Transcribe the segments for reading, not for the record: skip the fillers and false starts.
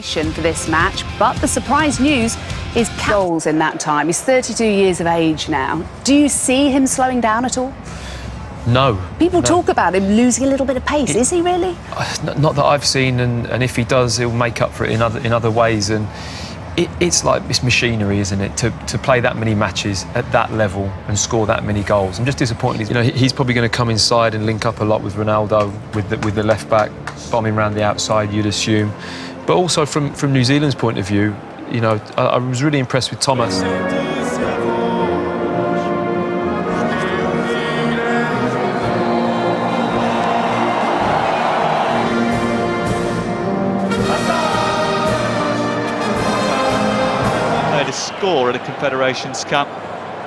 For this match, but the surprise news is goals in that time. He's 32 years of age now. Do you see him slowing down at all? No. People talk about him losing a little bit of pace. Is he really? Not that I've seen, and if he does, he'll make up for it in other ways. And it's machinery, isn't it? To play that many matches at that level and score that many goals. I'm just disappointed. You know, he's probably going to come inside and link up a lot with Ronaldo, with the left back, bombing around the outside, you'd assume. But also from New Zealand's point of view, you know, I was really impressed with Thomas. To score at a Confederations Cup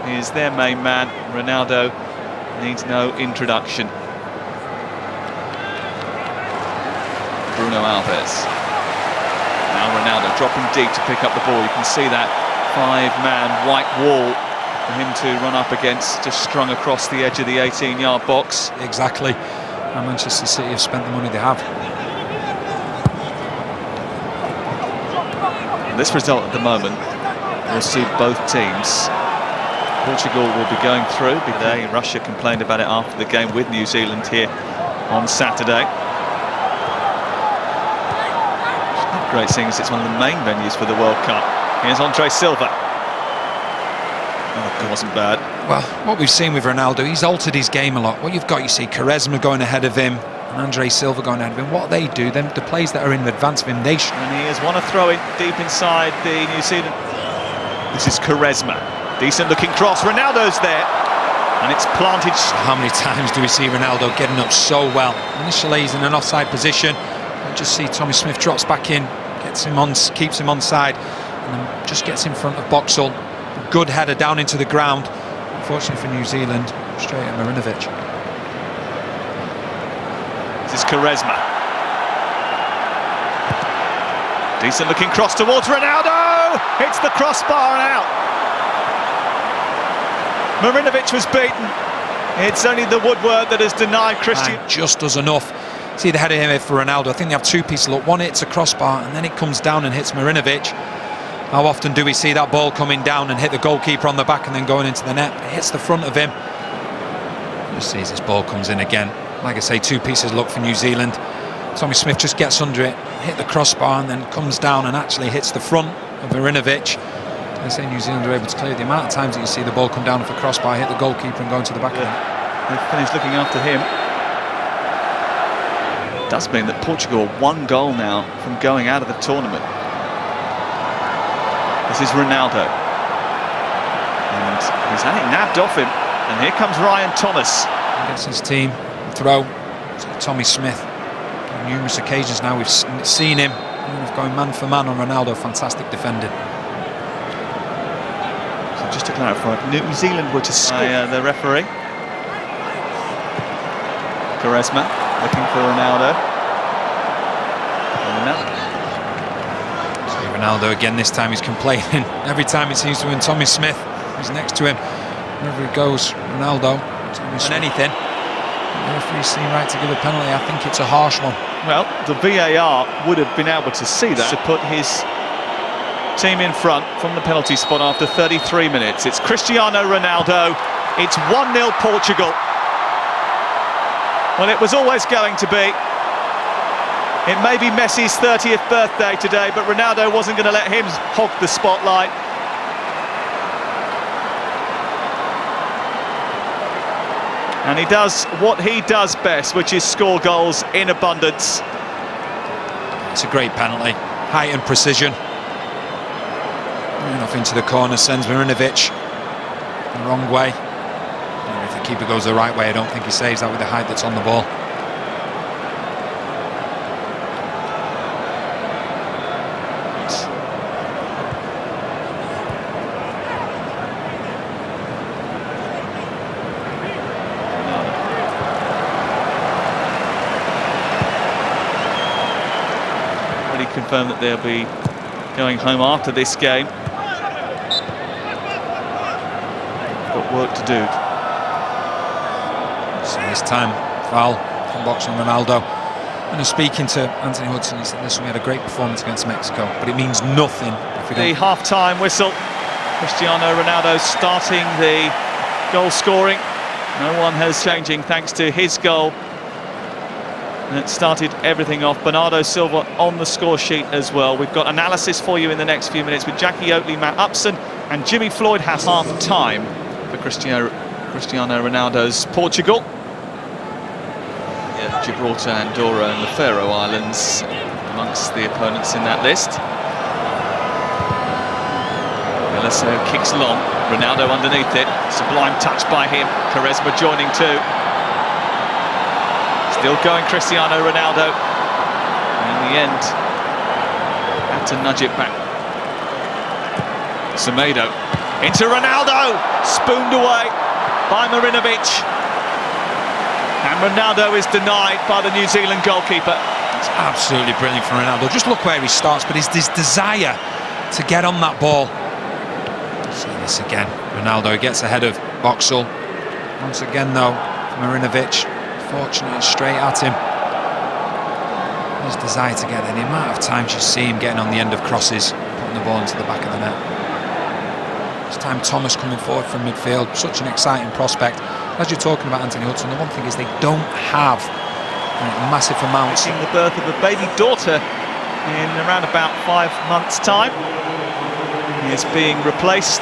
is their main man. Ronaldo needs no introduction. Bruno Alves. Now Ronaldo dropping deep to pick up the ball. You can see that five-man white wall for him to run up against, just strung across the edge of the 18-yard box. Exactly. And Manchester City have spent the money they have. And this result at the moment will see both teams. Portugal will be going through today. Russia complained about it after the game with New Zealand here on Saturday. Great seeing as it's one of the main venues for the World Cup. Here's Andre Silva. Oh, it wasn't bad. Well, what we've seen with Ronaldo, he's altered his game a lot. What you've got, you see Quaresma going ahead of him, and Andre Silva going ahead of him. What they do, then the players that are in advance of him, they should. And he has won a throw-in deep inside the New Zealand. This is Quaresma. Decent looking cross. Ronaldo's there. And it's planted. How many times do we see Ronaldo getting up so well? Initially he's in an offside position. You just see Tommy Smith drops back in, gets him on, keeps him onside, and then just gets in front of Boxall. Good header down into the ground. Unfortunately for New Zealand, straight at Marinovic. This is Quaresma. Decent looking cross towards Ronaldo. Hits the crossbar and out. Marinovic was beaten. It's only the woodwork that has denied Cristiano. Just does enough. See the header here for Ronaldo. I think they have two pieces of luck. One hits a crossbar and then it comes down and hits Marinovic. How often do we see that ball coming down and hit the goalkeeper on the back and then going into the net? It hits the front of him. Just sees this ball comes in again. Like I say, two pieces of luck for New Zealand. Tommy Smith just gets under it, hit the crossbar and then comes down and actually hits the front of Marinovic. I say New Zealand are able to clear the amount of times that you see the ball come down off a crossbar, hit the goalkeeper and go into the back of it. They've finished looking after him. It does mean that Portugal are one goal now from going out of the tournament. This is Ronaldo. And he's had it nabbed off him. And here comes Ryan Thomas. Gets his team throw to Tommy Smith. On numerous occasions now we've seen him going man for man on Ronaldo. Fantastic defending. So just to clarify, if New Zealand were to score the referee. Quaresma looking for Ronaldo. See Ronaldo again. This time he's complaining. Every time it seems to win Tommy Smith, who's next to him. Wherever he goes, Ronaldo. And anything. The referee seemed right to give a penalty. I think it's a harsh one. Well, the VAR would have been able to see that, to put his team in front from the penalty spot after 33 minutes. It's Cristiano Ronaldo. It's 1-0 Portugal. Well, it was always going to be. It may be Messi's 30th birthday today, but Ronaldo wasn't going to let him hog the spotlight. And he does what he does best, which is score goals in abundance. It's a great penalty. Height and precision. Off into the corner, sends Marinovic the wrong way. And if the keeper goes the right way, I don't think he saves that with the height that's on the ball. Confirmed that they'll be going home after this game. Got work to do. So this time, foul from box on Ronaldo. And speaking to Anthony Hudson, he said, listen, we had a great performance against Mexico, but it means nothing if we don't... The half-time whistle. Cristiano Ronaldo starting the goal scoring. No one has changing thanks to his goal. And it started everything off. Bernardo Silva on the score sheet as well. We've got analysis for you in the next few minutes with Jackie Oatley, Matt Upson and Jimmy Floyd. Has half-time for Cristiano Ronaldo's Portugal. Yeah, Gibraltar, Andorra and the Faroe Islands amongst the opponents in that list. Veloso kicks long, Ronaldo underneath it, sublime touch by him, Quaresma joining too. Still going Cristiano Ronaldo, and in the end had to nudge it back. Semedo into Ronaldo, spooned away by Marinovic. And Ronaldo is denied by the New Zealand goalkeeper. It's absolutely brilliant from Ronaldo. Just look where he starts, but his desire to get on that ball. See this again. Ronaldo gets ahead of Boxall. Once again, though, Marinovic, fortunately, straight at him. His desire to get there. The amount of times you see him getting on the end of crosses, putting the ball into the back of the net. This time, Thomas coming forward from midfield. Such an exciting prospect. As you're talking about Anthony Hudson, the one thing is they don't have massive amounts. Making the birth of a baby daughter in around about 5 months' time. He is being replaced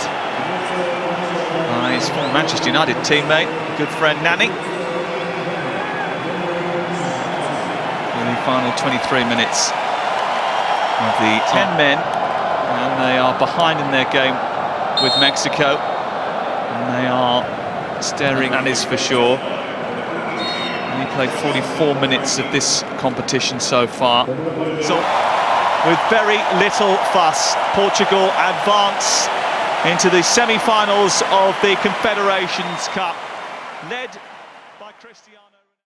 by his former Manchester United teammate, good friend Nani. In the final 23 minutes of the 10 men, and they are behind in their game with Mexico, and they are staring at us for sure. And he played 44 minutes of this competition so far. So, with very little fuss, Portugal advance into the semi-finals of the Confederations Cup, led by Cristiano.